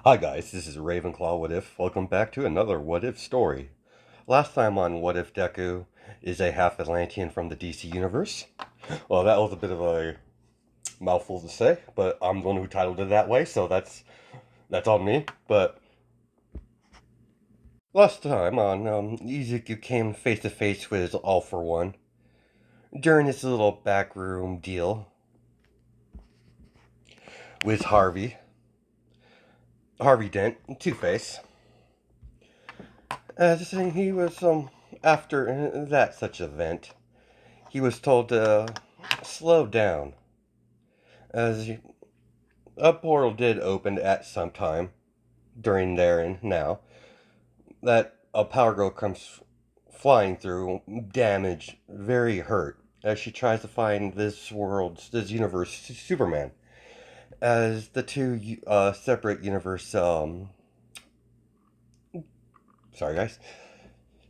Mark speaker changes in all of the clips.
Speaker 1: Hi guys, this is Ravenclaw What If. Welcome back to another What If story. Last time on What If Deku is a half Atlantean from the DC universe. Well, that was a bit of a mouthful to say, but I'm the one who titled it that way, so that's on me. But last time on Izuku came face to face with his All for One during this little backroom deal with Harvey Dent, Two Face. As he was after that such event. He was told to slow down, as a portal did open at some time during there and now, that a power girl comes flying through, damaged, very hurt, as she tries to find this universe, Superman, as the two separate universe, sorry guys,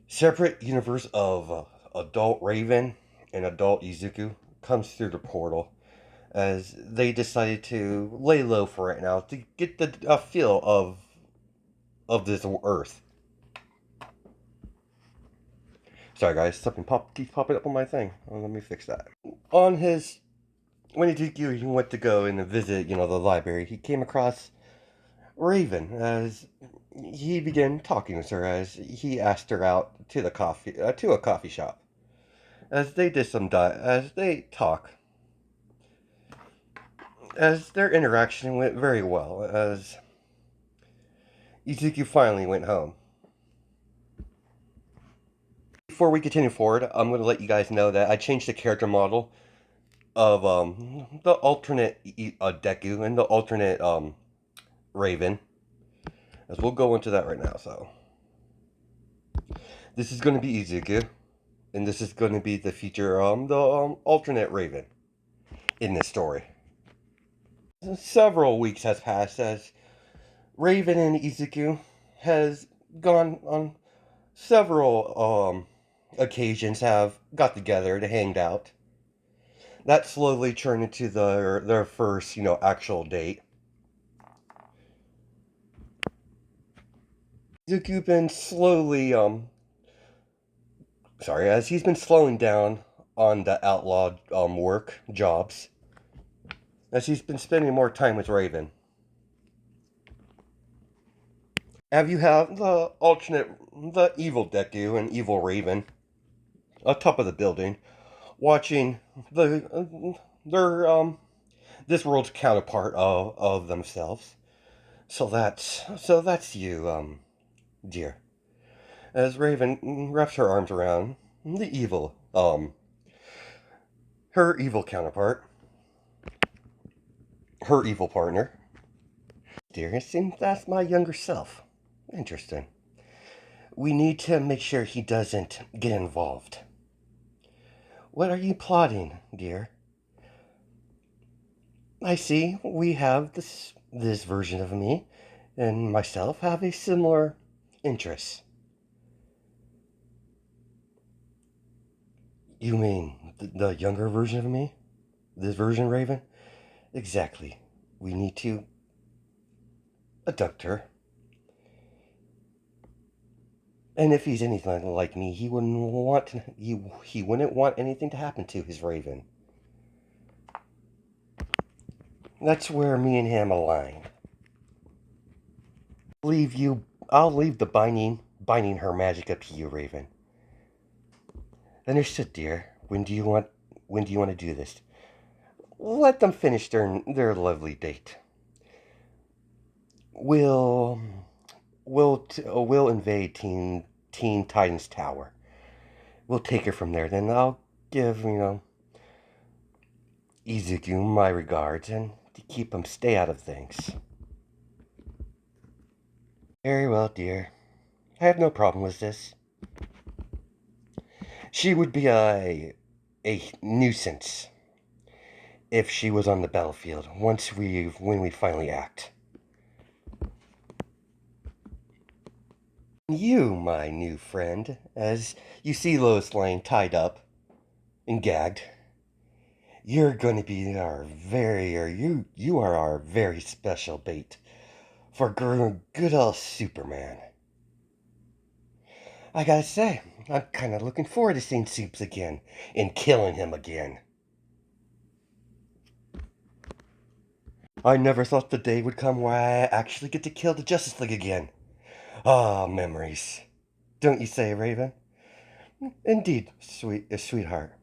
Speaker 1: separate universe of adult Raven and adult Izuku comes through the portal, as they decided to lay low for right now to get the feel of this Earth. Sorry, guys, something keeps popping up on my thing. Let me fix that. On his when he went to go and visit, the library, he came across Raven as he began talking with her as he asked her out to the coffee to a coffee shop. As they did as they talk, as their interaction went very well, as Izuku finally went home. Before we continue forward, I'm going to let you guys know that I changed the character model of the alternate Deku and the alternate Raven, as we'll go into that right now. So this is going to be Izuku, and this is going to be the future the alternate Raven in this story. Several weeks has passed as Raven and Izuku has gone on several occasions, have got together to hang out. That slowly turned into their first, actual date. Izuku been slowly, sorry, as he's been slowing down on the outlawed work jobs, as he's been spending more time with Raven. Have the evil Deku and evil Raven atop of the building, watching their this world's counterpart of themselves. So that's you, dear. As Raven wraps her arms around the her evil counterpart, her evil partner. Dear, it seems that's my younger self. Interesting. We need to make sure he doesn't get involved. What are you plotting, dear? I see we have this version of me and myself have a similar interest. You mean the younger version of me? This version, Raven? Exactly. We need to abduct her. And if he's anything like me, he wouldn't want anything to happen to his Raven. That's where me and him align. I'll leave the binding her magic up to you, Raven. Understood, dear. When do you want to do this? Let them finish their lovely date. We'll we'll invade Teen Titan's tower. We'll take her from there. Then I'll give Izuku my regards and to keep him stay out of things. Very well, dear. I have no problem with this. She would be a nuisance if she was on the battlefield when we finally act. You, my new friend, as you see Lois Lane tied up and gagged, you're going to be our very, or you are our very special bait for good old Superman. I gotta say, I'm kind of looking forward to seeing Supes again and killing him again. I never thought the day would come where I actually get to kill the Justice League again. Ah, memories. Don't you say, Raven? Indeed, sweetheart.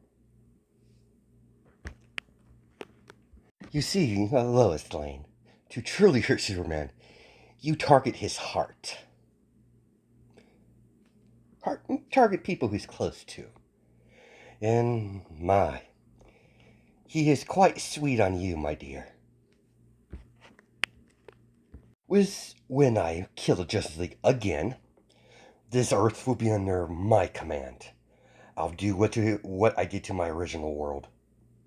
Speaker 1: You see, Lois Lane, to truly hurt Superman, you target his heart. Target people he's close to. And he is quite sweet on you, my dear. When I kill the Justice League again, this Earth will be under my command. I'll do what I did to my original world.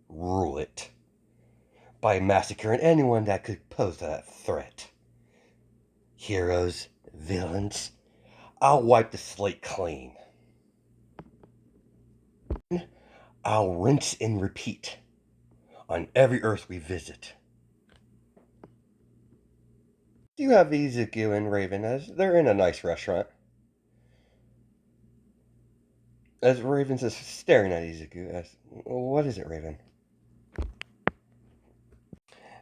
Speaker 1: Rule it. By massacring anyone that could pose that threat. Heroes, villains, I'll wipe the slate clean. I'll rinse and repeat on every Earth we visit. You have Izuku and Raven as they're in a nice restaurant. As Raven's just staring at Izuku as, what is it, Raven?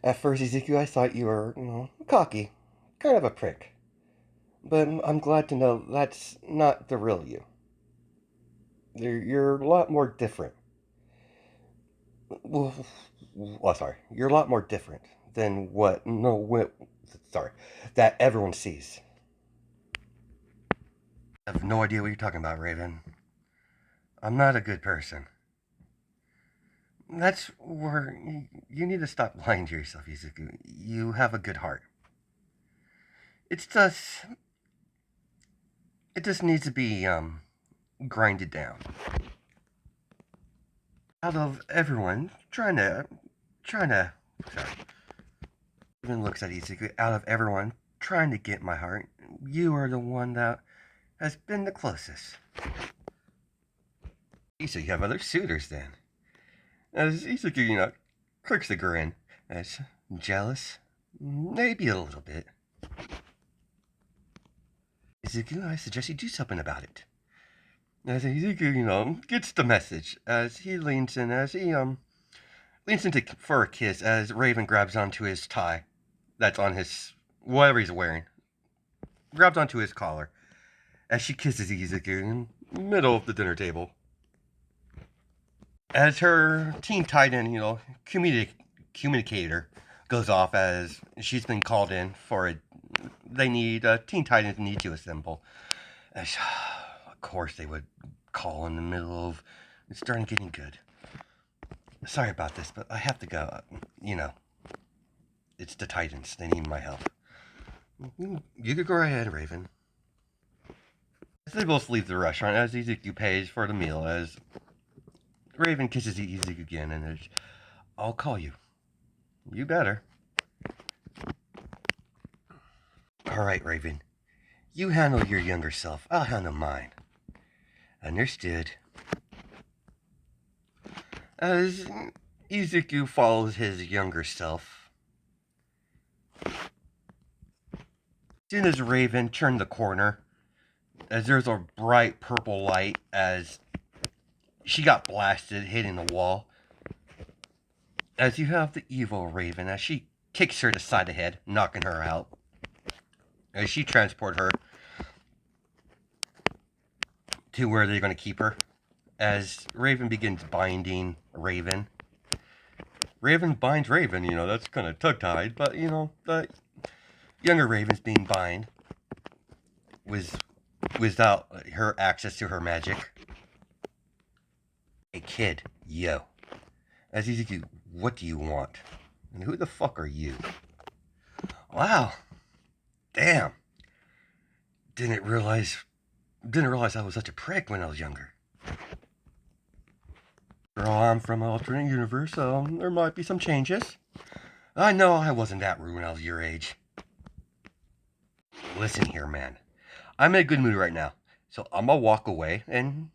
Speaker 1: At first, Izuku, I thought you were, cocky. Kind of a prick. But I'm glad to know that's not the real you. You're a lot more different. Well, sorry. You're a lot more different than that everyone sees. I have no idea what you're talking about, Raven. I'm not a good person. That's where you need to stop lying to yourself, Izuku. You have a good heart. It just needs to be grinded down. Out of everyone sorry. Even looks at Izuku. Out of everyone trying to get my heart, you are the one that has been the closest. So you have other suitors then. As Izuku, clicks the grin. As jealous? Maybe a little bit. Izuku, I suggest you do something about it. As Izuku, gets the message as he leans in, leans into for a kiss as Raven grabs onto his tie that's on his, whatever he's wearing. Grabs onto his collar as she kisses Izuku in the middle of the dinner table. As her Teen Titan, communicator goes off as she's been called in for Teen Titans need to assemble. As, of course they would call in the middle of, it's starting getting good. Sorry about this, but I have to go. It's the Titans. They need my help. You could go right ahead, Raven. As they both leave the restaurant, as Izuku pays for the meal, as Raven kisses Izuku again, and I'll call you. You better. Alright, Raven. You handle your younger self. I'll handle mine. Understood. As Izuku follows his younger self. As soon as Raven turned the corner, as there's a bright purple light as she got blasted, hitting the wall. As you have the evil Raven, as she kicks her to side of head, knocking her out. As she transport her to where they're going to keep her. As Raven begins binding Raven. Raven binds Raven, that's kind of tongue-tied, but, the younger Raven's being bind without her access to her magic. Hey, kid, yo. As Izuku, what do you want? And who the fuck are you? Wow. Damn. Didn't realize I was such a prick when I was younger. Girl, I'm from an alternate universe, so there might be some changes. I know I wasn't that rude when I was your age. Listen here, man. I'm in a good mood right now, so I'm gonna walk away, and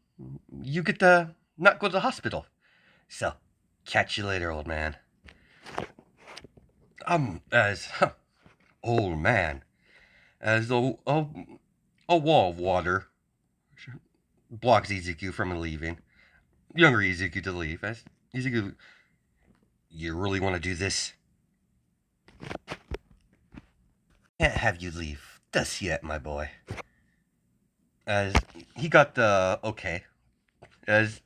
Speaker 1: you get to not go to the hospital. So, catch you later, old man. Old man. as a wall of water blocks Izuku from leaving. Younger Izuku to leave. As Izuku, you really want to do this? Can't have you leave just yet, my boy. As he got the okay. As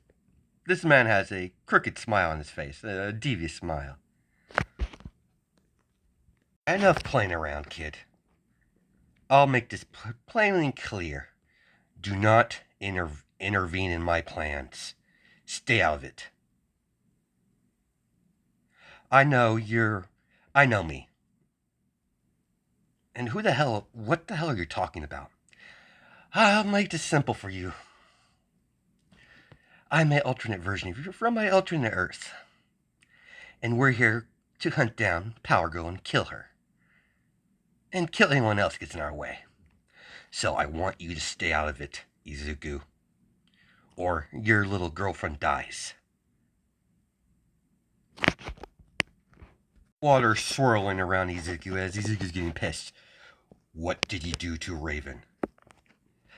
Speaker 1: this man has a crooked smile on his face, a devious smile. Enough playing around, kid. I'll make this plainly clear. Do not intervene in my plans. Stay out of it. I know me. And what the hell are you talking about? I'll make this simple for you. I'm an alternate version of you from my alternate Earth. And we're here to hunt down Power Girl and kill her. And kill anyone else gets in our way. So I want you to stay out of it, Izuku. Or your little girlfriend dies. Water swirling around Izuku as Izuku's getting pissed. What did you do to Raven?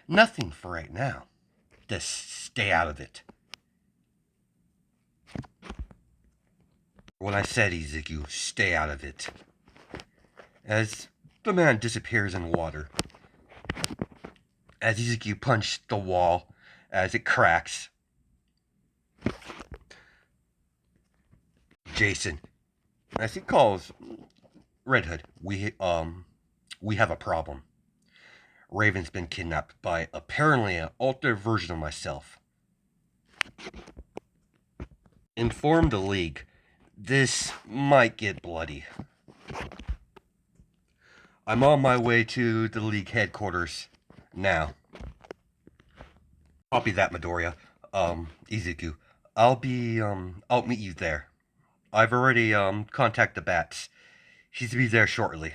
Speaker 1: Nothing for right now. Just stay out of it. What I said, Izuku, stay out of it. As the man disappears in water. As Izuku punched the wall as it cracks. Jason, as he calls Red Hood, we have a problem. Raven's been kidnapped by apparently an altered version of myself. Inform the League. This might get bloody. I'm on my way to the League headquarters now. Copy that, Midoriya. Izuku. I'll meet you there. I've already, contacted the Bats. She's to be there shortly.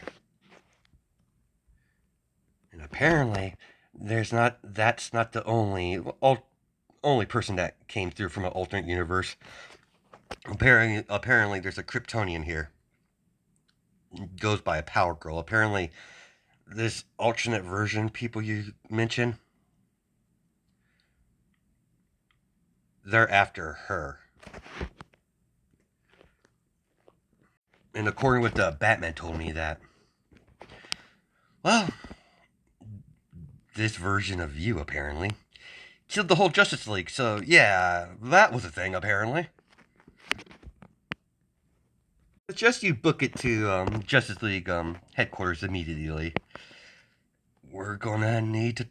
Speaker 1: And apparently, that's not the only person that came through from an alternate universe. Apparently there's a Kryptonian here. Goes by a Power Girl. Apparently, this alternate version people you mention, they're after her. And according with the Batman told me that, well, this version of you apparently killed the whole Justice League. So yeah, that was a thing apparently. Suggest you book it to Justice League headquarters immediately. We're gonna need to.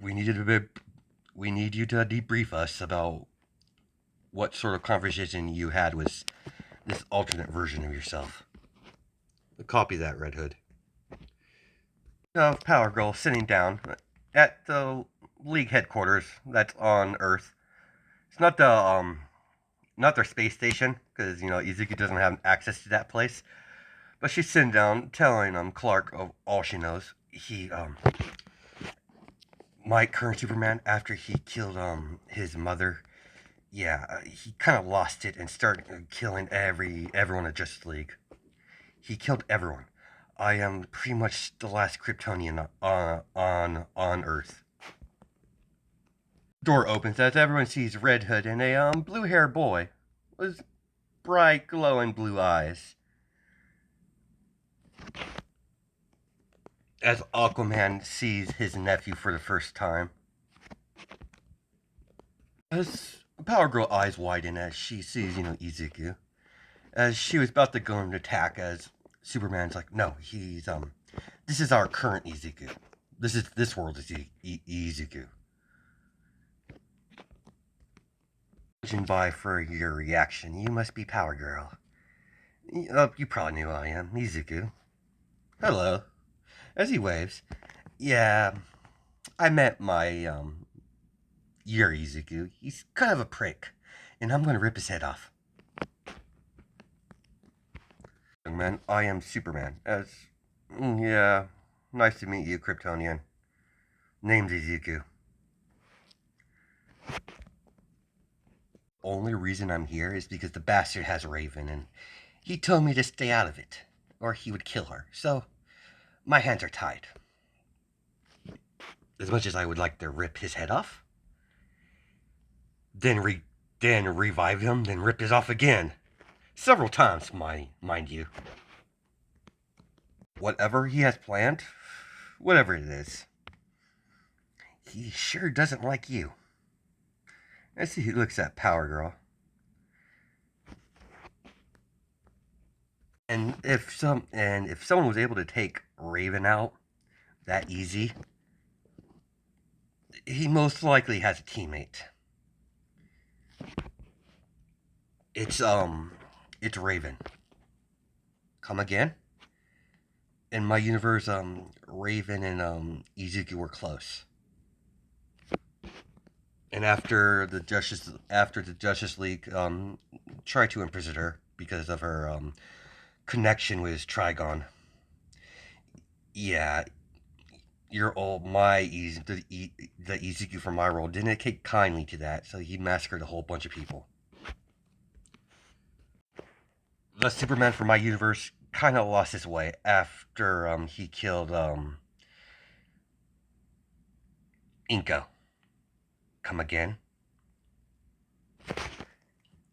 Speaker 1: We need you to debrief us about what sort of conversation you had with this alternate version of yourself. Copy that, Red Hood. Power Girl sitting down at the League headquarters that's on Earth. It's not their space station, because Izuku doesn't have access to that place. But she's sitting down, telling Clark of all she knows. My current Superman, after he killed his mother, he kind of lost it and started killing everyone at Justice League. He killed everyone. I am pretty much the last Kryptonian on Earth. Door opens as everyone sees Red Hood and a blue-haired boy with bright, glowing blue eyes. As Aquaman sees his nephew for the first time. As Power Girl eyes widen as she sees, Izuku. As she was about to go into attack, as Superman's like, no, this is our current Izuku. This world is Izuku. Judging by for your reaction, you must be Power Girl. You probably knew who I am, Izuku. Hello. As he waves, yeah, I met my your Izuku. He's kind of a prick, and I'm gonna rip his head off. Young man, I am Superman. Yeah, nice to meet you, Kryptonian. Name's Izuku. Only reason I'm here is because the bastard has Raven, and he told me to stay out of it, or he would kill her. So, my hands are tied. as much as I would like to rip his head off, then revive him, then rip his off again. Several times, mind you. Whatever he has planned, whatever it is, he sure doesn't like you. As he looks at Power Girl. And if someone was able to take Raven out that easy, he most likely has a teammate. It's Raven. Come again? In my universe, Raven and Izuku were close. And after the Justice League tried to imprison her because of her connection with Trigon. Yeah, your old the Izuku from my world didn't take kindly to that, so he massacred a whole bunch of people. The Superman from my universe kind of lost his way after he killed Inko. Come again?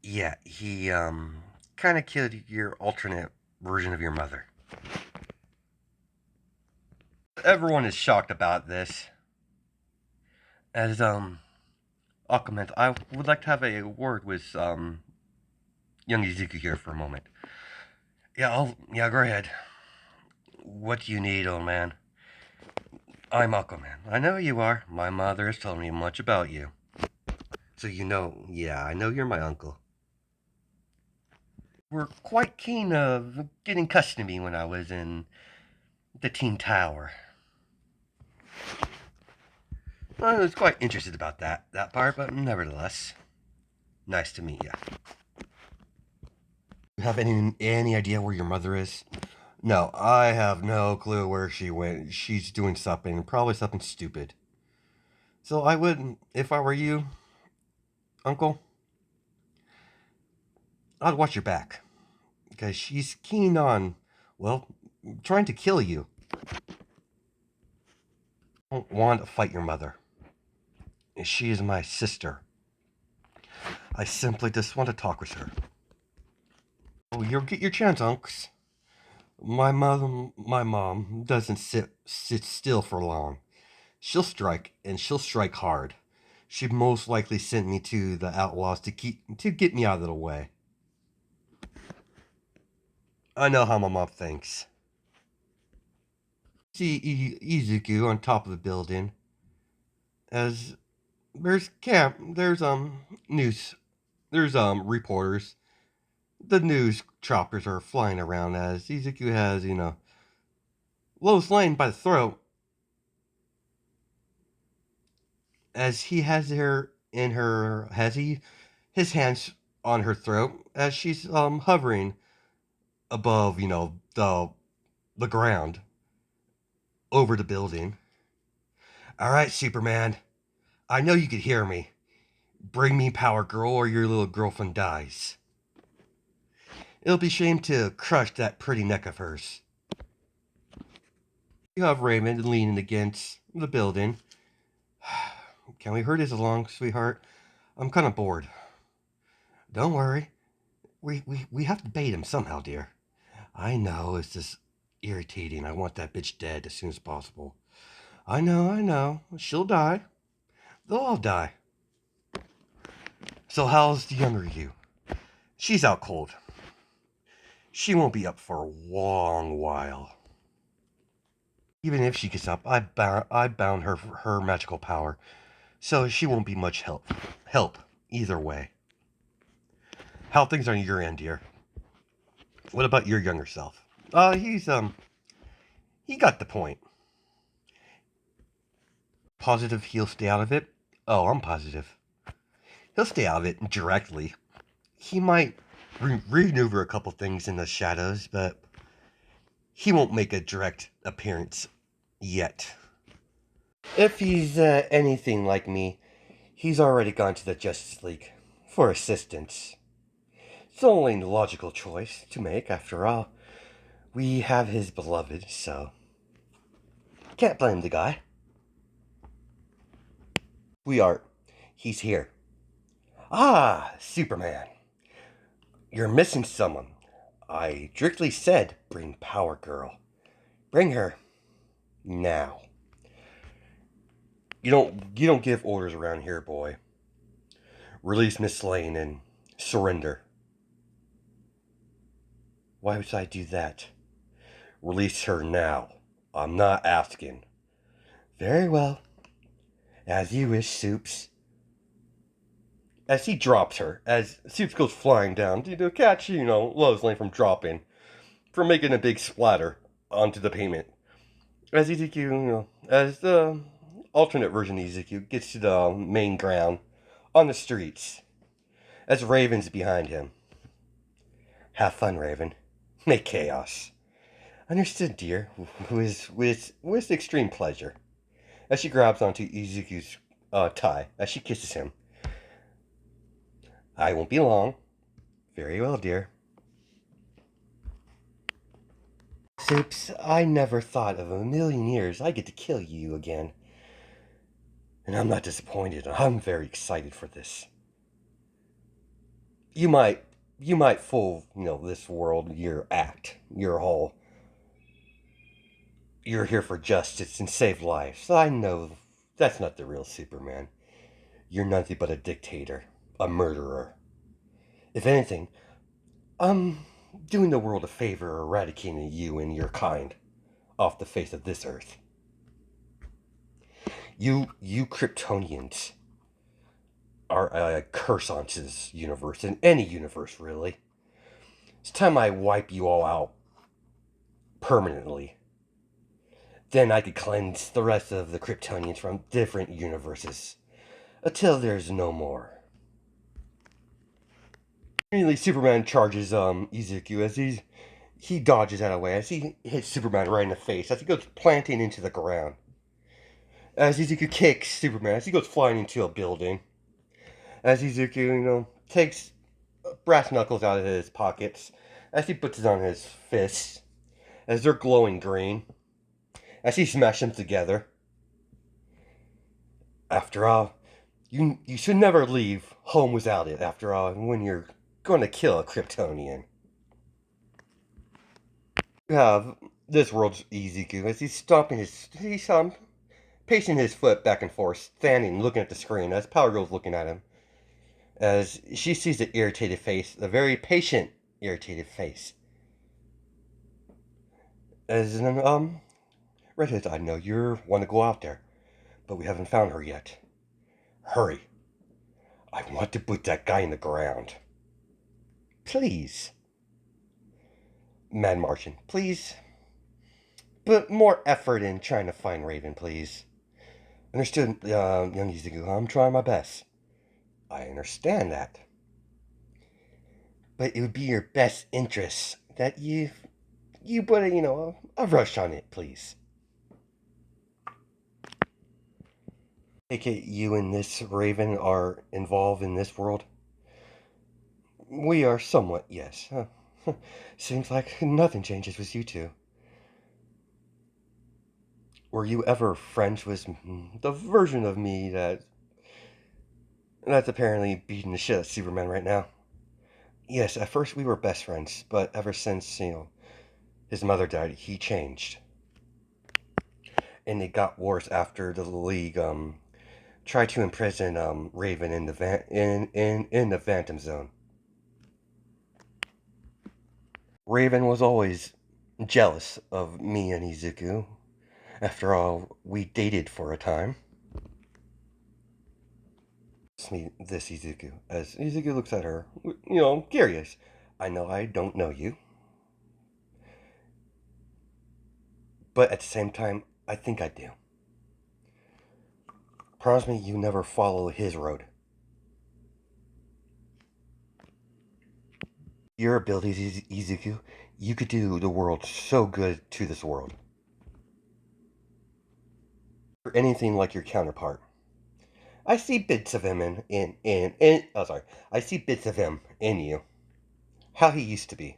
Speaker 1: Yeah, he kind of killed your alternate version of your mother. Everyone is shocked about this. As Aquaman, I would like to have a word with young Izuku here for a moment. Yeah, go ahead. What do you need, old man? I'm Aquaman. I know you are. My mother has told me much about you. So yeah, I know you're my uncle. We're quite keen of getting custody when I was in the Teen Tower. I was quite interested about that part, but nevertheless, nice to meet you. You have any idea where your mother is? No, I have no clue where she went. She's doing something, probably something stupid. So I would, if I were you, Uncle, I'd watch your back. Because she's keen on, well, trying to kill you. I don't want to fight your mother. She is my sister. I simply just want to talk with her. Oh, you'll get your chance, Unks. My mom doesn't sit still for long. She'll strike, and she'll strike hard. She most likely sent me to the outlaws to get me out of the way. I know how my mom thinks. See Izuku on top of the building. As there's news, there's reporters. The news choppers are flying around as Izuku has, Lois Lane by the throat. As he has her in her, has he his hands on her throat as she's hovering above, the ground over the building. All right, Superman. I know you could hear me. Bring me Power Girl or your little girlfriend dies. It'll be shame to crush that pretty neck of hers. You have Raymond leaning against the building. Can we hurry this along, sweetheart? I'm kind of bored. Don't worry. We have to bait him somehow, dear. I know, it's just irritating. I want that bitch dead as soon as possible. I know. She'll die. They'll all die. So how's the younger you? She's out cold. She won't be up for a long while. Even if she gets up, I bound her magical power, so she won't be much help either way. How things on your end, dear? What about your younger self? He got the point. Positive he'll stay out of it? Oh, I'm positive. He'll stay out of it directly. He might maneuver a couple things in the shadows, but he won't make a direct appearance yet. If he's anything like me, he's already gone to the Justice League for assistance. It's only the logical choice to make, after all. We have his beloved, so can't blame the guy. Sweetheart, he's here. Ah, Superman. You're missing someone. I strictly said bring Power Girl. Bring her. Now. You don't give orders around here, boy. Release Miss Lane and surrender. Why would I do that? Release her now. I'm not asking. Very well. As you wish, Soups. As he drops her, as Soups goes flying down to catch, Lois Lane from dropping, from making a big splatter onto the pavement. As Izuku, as the alternate version of Izuku gets to the main ground on the streets, as Raven's behind him. Have fun, Raven. Make chaos. Understood, dear, with extreme pleasure. As she grabs onto Izuku's tie, as she kisses him. I won't be long. Very well, dear. Soups, I never thought of a million years I get to kill you again. And I'm not disappointed. I'm very excited for this. You might fool, this world, your act, your whole. You're here for justice and save lives. I know that's not the real Superman. You're nothing but a dictator, a murderer. If anything, I'm doing the world a favor eradicating you and your kind off the face of this earth. You Kryptonians are a curse onto this universe, and any universe, really. It's time I wipe you all out permanently. Then I could cleanse the rest of the Kryptonians from different universes until there's no more. Immediately, Superman charges Izuku as he dodges out of the way as he hits Superman right in the face as he goes planting into the ground. As Izuku kicks Superman as he goes flying into a building. As Izuku, takes brass knuckles out of his pockets as he puts it on his fists as they're glowing green. As he smashes them together. After all, you should never leave home without it, after all, when you're going to kill a Kryptonian. You have this world's Izuku as he's pacing his foot back and forth, standing, looking at the screen, as Power Girl's looking at him. As she sees the irritated face, the very patient, irritated face. As, Redhead, I know you want to go out there, but we haven't found her yet. Hurry. I want to put that guy in the ground. Please. Mad Martian, please. Put more effort in trying to find Raven, please. Understood, young Izuku. I'm trying my best. I understand that. But it would be your best interest that you put a rush on it, please. Take it you and this Raven are involved in this world? We are somewhat, yes. Seems like nothing changes with you two. Were you ever friends with the version of me that's apparently beating the shit out of Superman right now? Yes, at first we were best friends, but ever since, his mother died, he changed. And it got worse after the League, tried to imprison, Raven in the Phantom Zone. Raven was always jealous of me and Izuku. After all, we dated for a time. Me this Izuku, as Izuku looks at her, curious. I know I don't know you, but at the same time, I think I do. Promise me you never follow his road. Your abilities, Izuku, you could do the world so good to this world. Or anything like your counterpart. I see bits of him I see bits of him in you. How he used to be.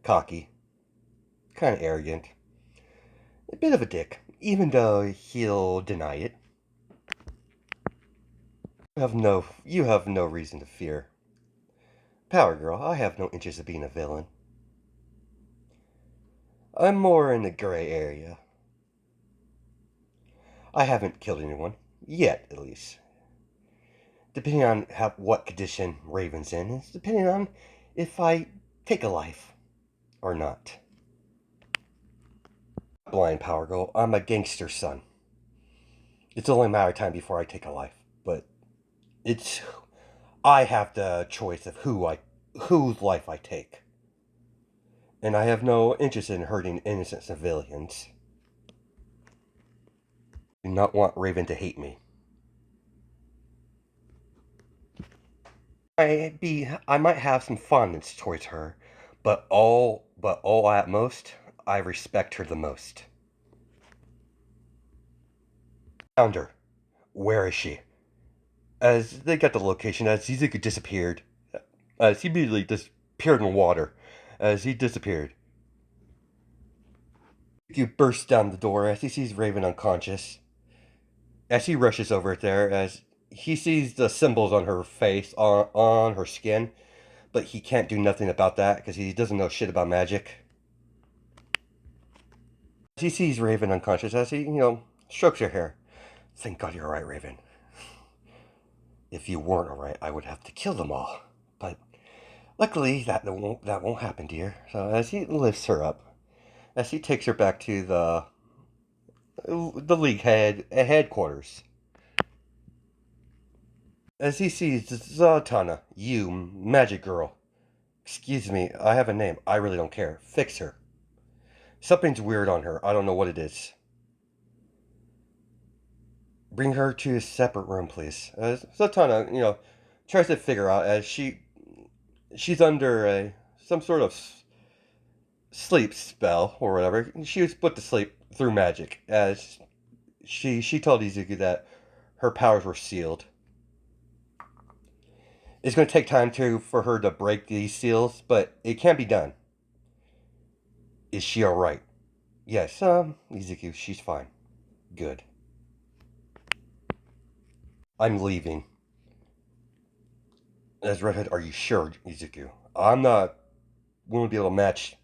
Speaker 1: Cocky. Kind of arrogant. A bit of a dick, even though he'll deny it. You have no reason to fear. Power Girl, I have no interest in being a villain. I'm more in the gray area. I haven't killed anyone. Yet, at least. Depending on what condition Raven's in, it's depending on if I take a life or not. Blind Power Girl, I'm a gangster son. It's only a matter of time before I take a life, but it's I have the choice of whose life I take. And I have no interest in hurting innocent civilians. I do not want Raven to hate me. I might have some fondness towards her, but all at most, I respect her the most. Found her. Where is she? As they got the location, as Izuku disappeared, as he immediately disappeared in the water, as he disappeared. Izuku bursts down the door as he sees Raven unconscious. As he rushes over there, as he sees the symbols on her face, on her skin, but he can't do nothing about that because he doesn't know shit about magic. As he sees Raven unconscious, as he, strokes her hair. Thank God you're alright, Raven. If you weren't alright, I would have to kill them all. But luckily, that won't happen, dear. So as he lifts her up, as he takes her back to the league headquarters, as he sees Zatanna, you magic girl. Excuse me, I have a name. I really don't care. Fix her. Something's weird on her. I don't know what it is. Bring her to a separate room, please. Zatanna, tries to figure out as she's under some sort of sleep spell or whatever. She was put to sleep through magic, as she told Izuku that her powers were sealed. It's going to take time for her to break these seals, but it can be done. Is she all right? Yes, Izuku, she's fine. Good. I'm leaving. As Red Hood, are you sure, Izuku? I'm not willing to be able to match.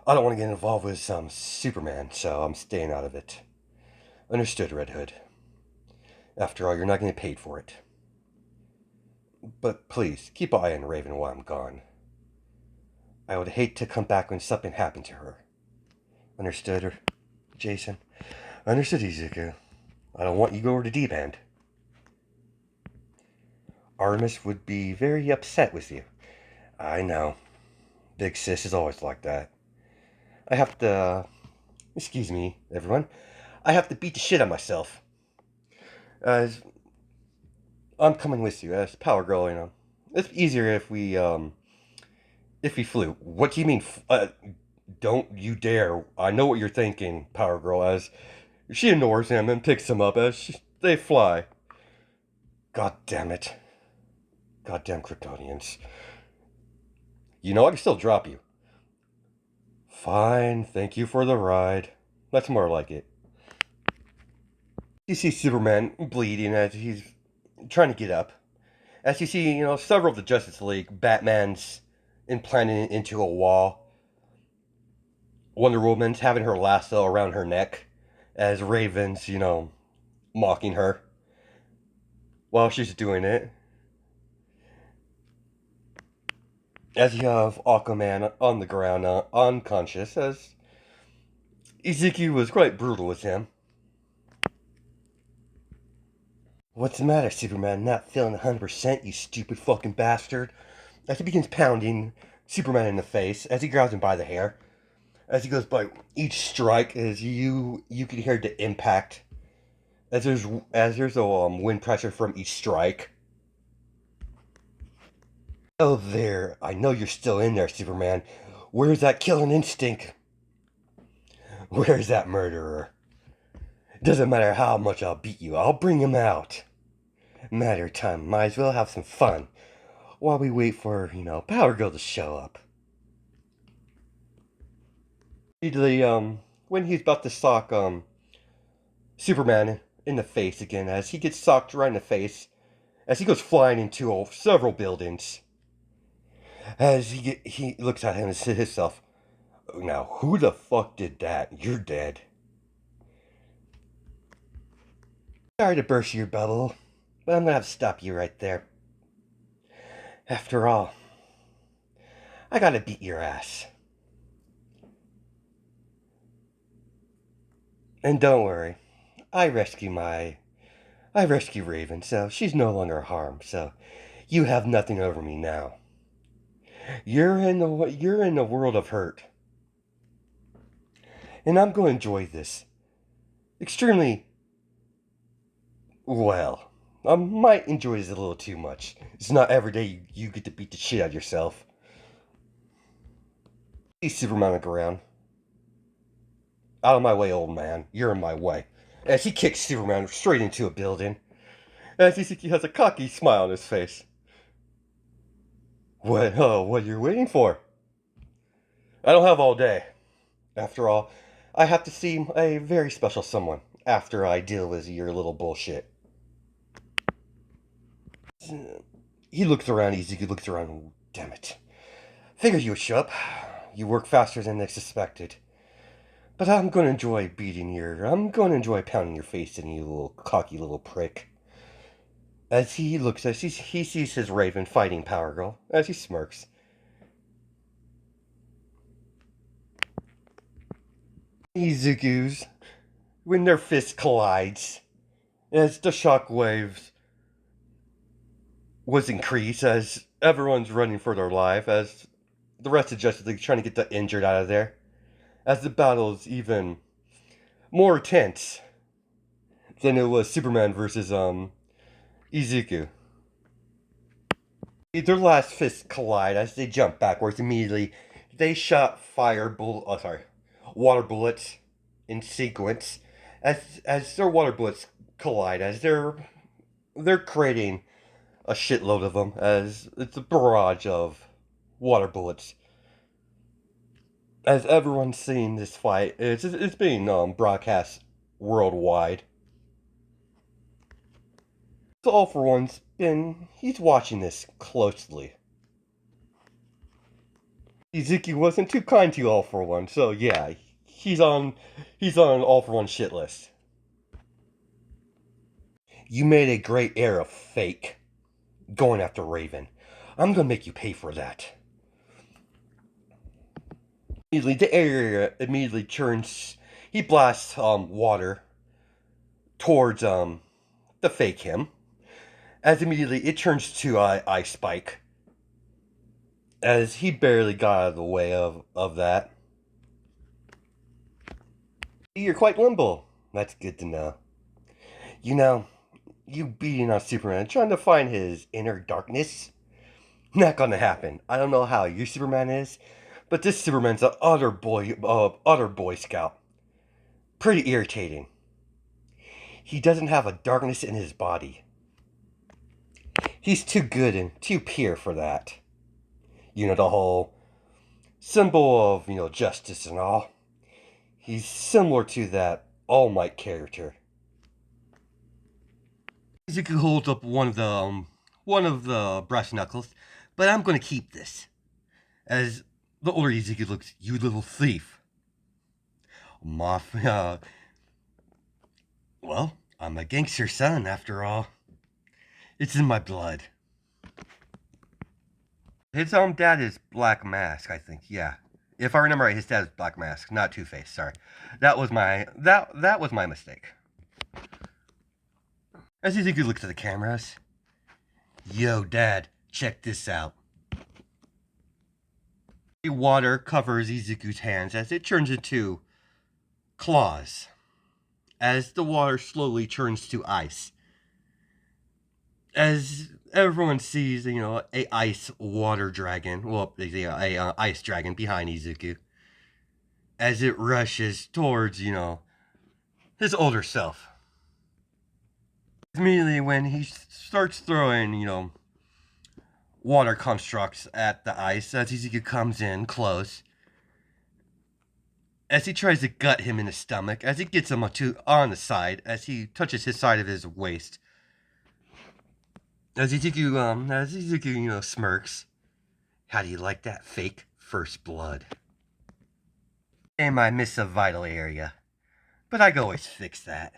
Speaker 1: I don't want to get involved with some Superman, so I'm staying out of it. Understood, Red Hood. After all, you're not going to get paid for it. But please, keep an eye on Raven while I'm gone. I would hate to come back when something happened to her. Understood, Jason? Understood, Izuku. I don't want you to go over to D-Band. Artemis would be very upset with you. I know. Big sis is always like that. I have to... excuse me, everyone. I have to beat the shit out of myself. As I'm coming with you, as Power Girl, It's easier if we flew. What do you mean? Don't you dare. I know what you're thinking, Power Girl, as she ignores him and picks him up as they fly. God damn it. Goddamn Kryptonians. I can still drop you. Fine, thank you for the ride. That's more like it. You see Superman bleeding as he's trying to get up. As you see, several of the Justice League, Batman's implanted into a wall. Wonder Woman's having her lasso around her neck. As Raven's, mocking her while she's doing it. As you have Aquaman on the ground, unconscious, as Izuku was quite brutal with him. What's the matter, Superman? Not feeling 100%, you stupid fucking bastard? As he begins pounding Superman in the face, as he grabs him by the hair, as he goes by each strike, as you can hear the impact, as there's a wind pressure from each strike. Oh there, I know you're still in there, Superman. Where's that killing instinct? Where's that murderer? Doesn't matter how much I'll beat you, I'll bring him out. Matter of time, might as well have some fun while we wait for, Power Girl to show up. Usually, when he's about to sock, Superman in the face again as he gets socked right in the face as he goes flying into several buildings. As he looks at him and says to himself, "Now, who the fuck did that? You're dead." Sorry to burst your bubble, but I'm gonna have to stop you right there. After all, I gotta beat your ass. And don't worry, I rescue Raven, so she's no longer harmed, so you have nothing over me now. You're in the world of hurt. And I'm going to enjoy this. Extremely well. I might enjoy this a little too much. It's not every day you get to beat the shit out of yourself. See Superman look around. Out of my way, old man. You're in my way. As he kicks Superman straight into a building. As he has a cocky smile on his face. What are you waiting for? I don't have all day. After all, I have to see a very special someone after I deal with your little bullshit. He looks around, Izuku looks around. Damn it. Figured you would show up. You work faster than I suspected. But I'm going to enjoy I'm going to enjoy pounding your face in, you little cocky little prick. As he looks, as he sees his Raven fighting Power Girl, as he smirks. Izuku's, when their fists collides, as the shockwaves was increased, as everyone's running for their life, as the rest of Justice League trying to get the injured out of there, as the battle is even more tense than it was Superman versus Izuku. Their last fists collide as they jump backwards immediately. They shot water bullets in sequence as their water bullets collide as they're creating a shitload of them as it's a barrage of water bullets. As everyone's seeing this fight, it's being broadcast worldwide. So All For One's he's watching this closely. Izuku wasn't too kind to All For One, so yeah, he's on All For One shit list. You made a great error of fake going after Raven. I'm gonna make you pay for that. Immediately, the area immediately turns. He blasts water towards the fake him. As immediately it turns to Ice Spike. As he barely got out of the way of that. You're quite limble. That's good to know. You know, you beating on Superman, trying to find his inner darkness. Not gonna happen. I don't know how your Superman is, but this Superman's an utter boy scout. Pretty irritating. He doesn't have a darkness in his body. He's too good and too pure for that. You know, the whole symbol of, justice and all. He's similar to that All Might character. Izuku holds up one of the brass knuckles, but I'm gonna keep this. As the older Izuku looks, you little thief. Mafia. Well, I'm a gangster son after all. It's in my blood. His dad is Black Mask, I think. Yeah, if I remember right, his dad is Black Mask, not Two Face. Sorry, that was my mistake. As Izuku looks at the cameras, yo, Dad, check this out. The water covers Izuku's hands as it turns into claws. As the water slowly turns to ice. As everyone sees, a ice water dragon, a ice dragon behind Izuku. As it rushes towards, his older self. Immediately when he starts throwing, water constructs at the ice, as Izuku comes in close. as he tries to gut him in the stomach, as he gets him on the side, as he touches his side of his waist. As Izuku, smirks. How do you like that fake first blood? And I miss a vital area, but I can always fix that.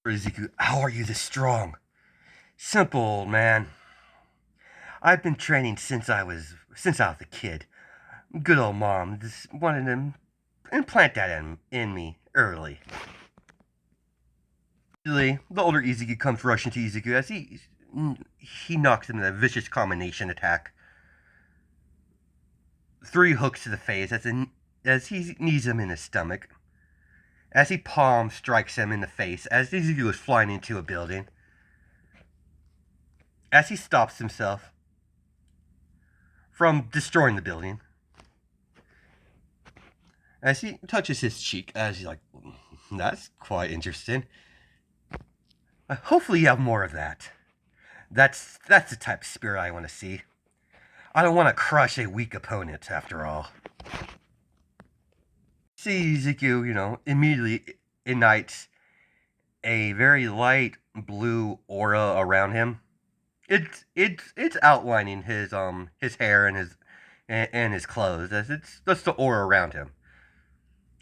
Speaker 1: Izuku, how are you this strong? Simple, old man. I've been training since I was a kid. Good old mom just wanted to implant that in me early. Usually, the older Izuku comes rushing to Izuku as he knocks him in a vicious combination attack. 3 hooks to the face as he knees him in his stomach. As he palm strikes him in the face as Izuku is flying into a building. As he stops himself from destroying the building. As he touches his cheek, as he's like, that's quite interesting. Hopefully you have more of that. That's the type of spirit I want to see. I don't want to crush a weak opponent, after all. See Izuku, immediately ignites a very light blue aura around him. It's outlining his hair and his clothes, as that's the aura around him.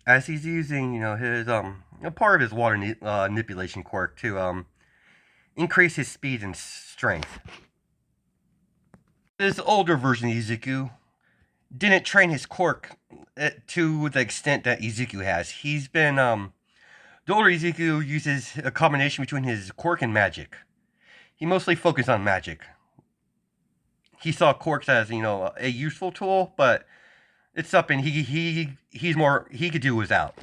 Speaker 1: As he's using, his a part of his water manipulation quirk to increase his speed and strength. This older version of Izuku didn't train his quirk to the extent that Izuku has. He's been the older Izuku uses a combination between his quirk and magic. He mostly focused on magic. He saw quirks as a useful tool, but it's something he could do without.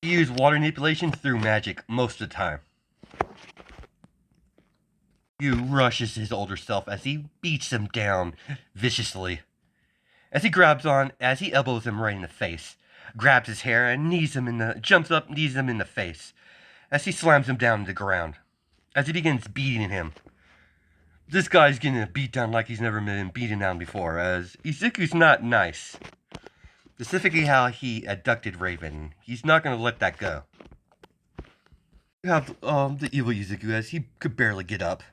Speaker 1: He used water manipulation through magic most of the time. He rushes his older self as he beats him down viciously. As he elbows him right in the face, grabs his hair and jumps up, knees him in the face. As he slams him down to the ground. As he begins beating him. This guy's getting a beat down like he's never been beaten down before, as Izuku's not nice. Specifically how he abducted Raven. He's not going to let that go. You have the evil Izuku as he could barely get up.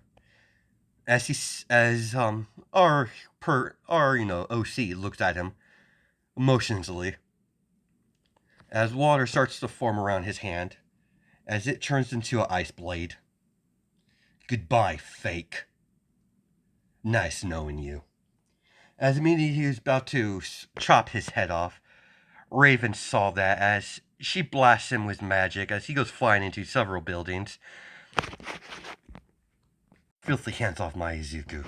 Speaker 1: Our OC looks at him emotionlessly. As water starts to form around his hand, as it turns into an ice blade. Goodbye, fake. Nice knowing you. As immediately he was about to chop his head off, Raven saw that as she blasts him with magic as he goes flying into several buildings. Filthy hands off my Izuku.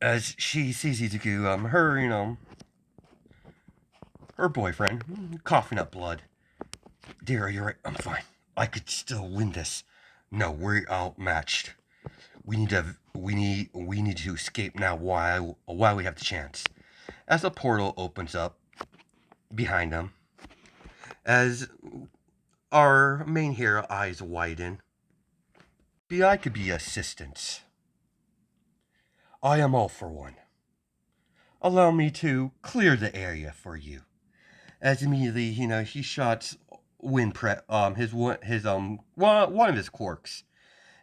Speaker 1: As she sees Izuku, her boyfriend, coughing up blood. Dear, you're right. I'm fine. I could still win this. No, we're outmatched. We need to escape now while we have the chance. As a portal opens up behind them, as our main hero eyes widen. I could be assistance. I am all for one. Allow me to clear the area for you. As immediately, he shots one of his quirks.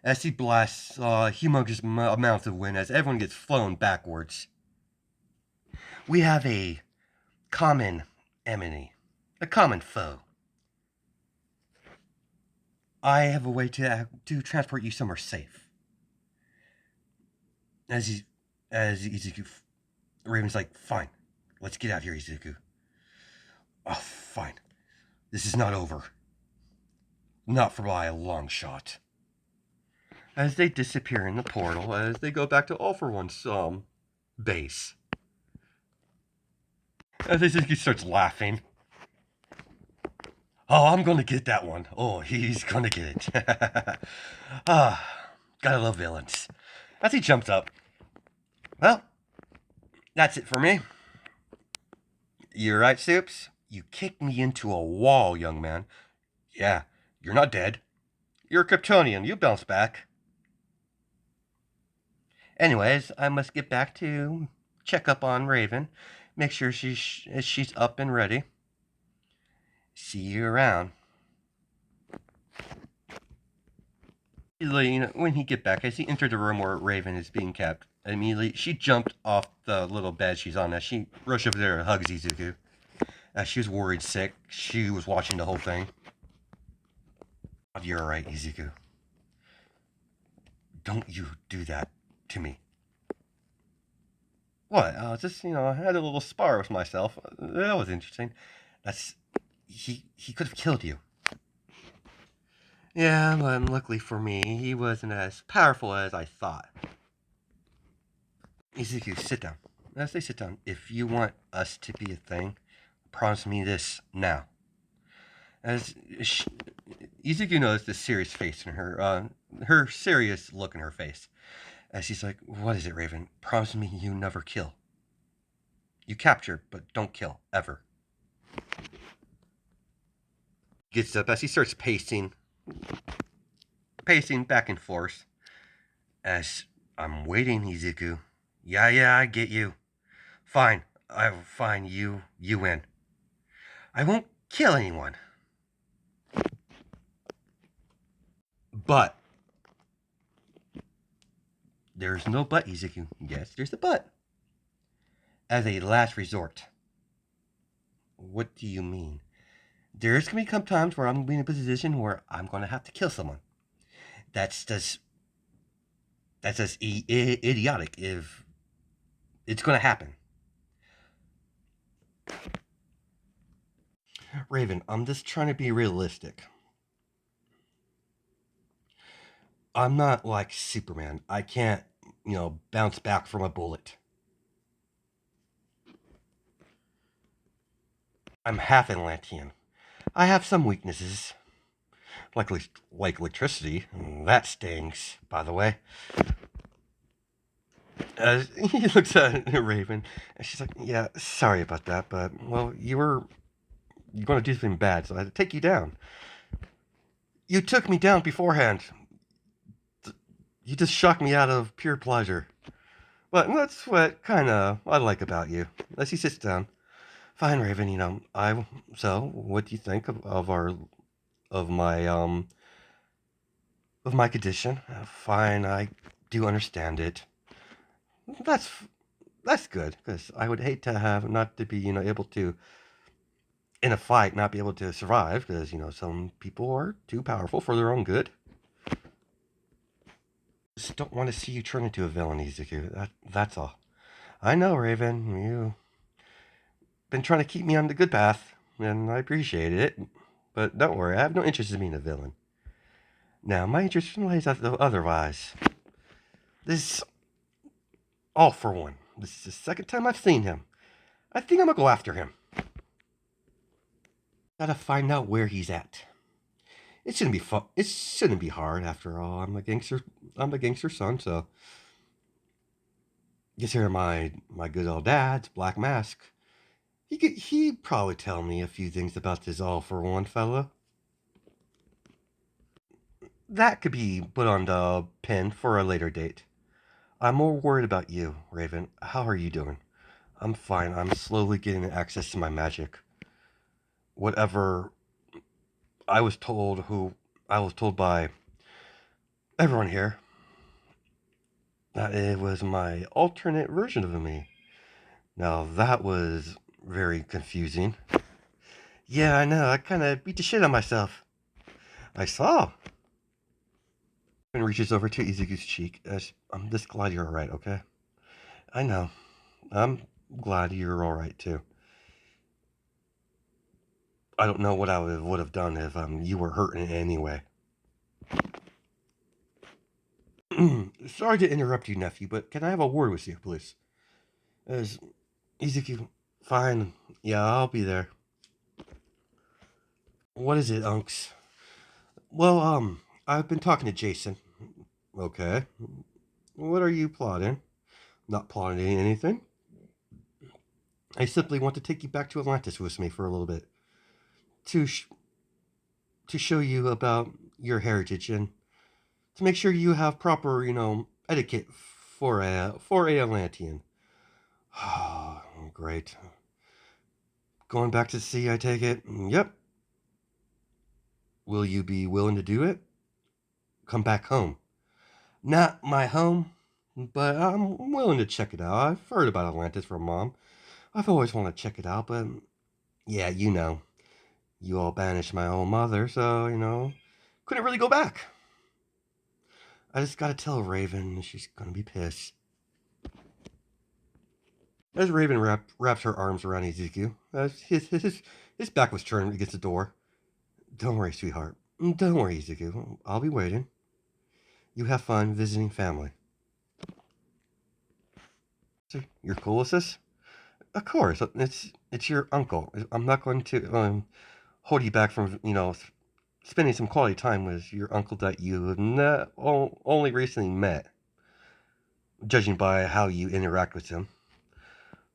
Speaker 1: As he blasts humongous amounts of wind as everyone gets flown backwards. We have a common enemy. A common foe. I have a way to transport you somewhere safe. As Izuku, Raven's like, fine, let's get out of here, Izuku. Oh, fine. This is not over. Not for by a long shot. As they disappear in the portal, as they go back to All For One's base. As Izuku starts laughing. Oh, I'm gonna get that one. Oh, he's gonna get it. Gotta love villains. As he jumps up. Well, that's it for me. You're right, Soups. You kicked me into a wall, young man. Yeah, you're not dead. You're a Kryptonian. You bounce back. Anyways, I must get back to check up on Raven, make sure she's up and ready. See you around. Immediately, when he get back, as he entered the room where Raven is being kept, immediately she jumped off the little bed she's on. As she rushed over there and hugs Izuku. As she was worried sick, she was watching the whole thing. You're alright, Izuku. Don't you do that to me. What? Just I had a little spar with myself. That was interesting. That's he could have killed you. Yeah, but luckily for me, he wasn't as powerful as I thought. Izuku, sit down. As they sit down, if you want us to be a thing, promise me this now. As Izuku knows the serious face in her serious look in her face. As she's like, "What is it, Raven? Promise me you never kill. You capture, but don't kill ever." Gets up as he starts pacing back and forth. As I'm waiting, Izuku. Yeah, I get you. Fine, fine. You win. I won't kill anyone. But there's no but, Izuku. Yes, there's a but. As a last resort. What do you mean? There's gonna come times where I'm gonna be in a position where I'm gonna have to kill someone. That's just idiotic. If it's gonna happen. Raven, I'm just trying to be realistic. I'm not like Superman. I can't, bounce back from a bullet. I'm half Atlantean. I have some weaknesses, like electricity. That stings, by the way. He looks at Raven, and she's like, "Yeah, sorry about that, but well, you're going to do something bad, so I had to take you down. You took me down beforehand. You just shocked me out of pure pleasure. But that's what kind of I like about you." As he sits down, "Fine, Raven. I. So, what do you think of my of my condition? Fine, I do understand it. That's that's good because I would hate to have not to be able to in a fight not be able to survive because some people are too powerful for their own good. Just don't want to see you turn into a villain, Izuku. That's all. I know, Raven. You've been trying to keep me on the good path, and I appreciate it. But don't worry, I have no interest in being a villain. Now, my interest lies otherwise. This, all for one. This is the second time I've seen him. I think I'm gonna go after him. Gotta find out where he's at. It shouldn't be fun. It shouldn't be hard. After all, I'm a gangster. I'm a gangster son, so just hear my good old dad's black mask. He'd probably tell me a few things about this all for one fella. That could be put on the pin for a later date. I'm more worried about you, Raven. How are you doing? I'm fine. I'm slowly getting access to my magic. Whatever I was told by everyone here that it was my alternate version of me. Now that was very confusing. Yeah, I know. I kind of beat the shit out of myself. I saw. And reaches over to Izuku's cheek. I'm just glad you're alright, okay? I know. I'm glad you're alright too. I don't know what I would have done if you were hurt in any way. Sorry to interrupt you, nephew, but can I have a word with you, please? As Izuku, fine. Yeah, I'll be there. What is it, Unks? Well, I've been talking to Jason. Okay. What are you plotting? Not plotting anything. I simply want to take you back to Atlantis with me for a little bit. To to show you about your heritage and to make sure you have proper, etiquette for a Atlantean. Oh, great. Going back to sea, I take it? Yep. Will you be willing to do it? Come back home. Not my home, but I'm willing to check it out. I've heard about Atlantis from Mom. I've always wanted to check it out, but yeah, you all banished my old mother, so, couldn't really go back. I just gotta tell Raven, she's gonna be pissed. As Raven wraps her arms around Izuku, as his back was turned against the door. Don't worry, sweetheart. Don't worry, Izuku. I'll be waiting. You have fun visiting family. So, you're cool with this? Of course. It's your uncle. I'm not going to hold you back from, spending some quality time with your uncle that you have only recently met, judging by how you interact with him.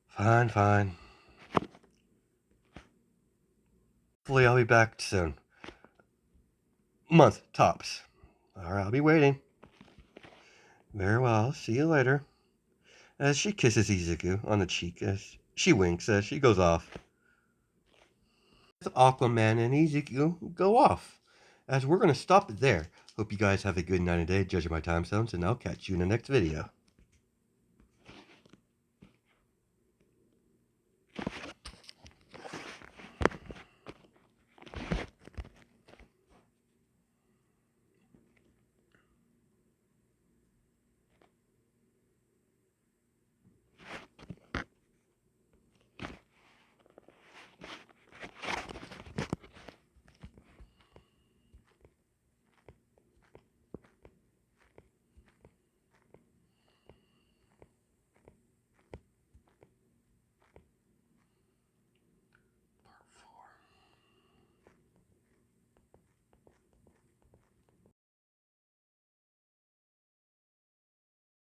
Speaker 1: Fine, fine. Hopefully I'll be back soon. Month, tops. Alright, I'll be waiting. Very well, see you later. As she kisses Izuku on the cheek, as she winks as she goes off. Aquaman and Izuku go off. As we're going to stop it there. Hope you guys have a good night and day, judging my time zones, and I'll catch you in the next video.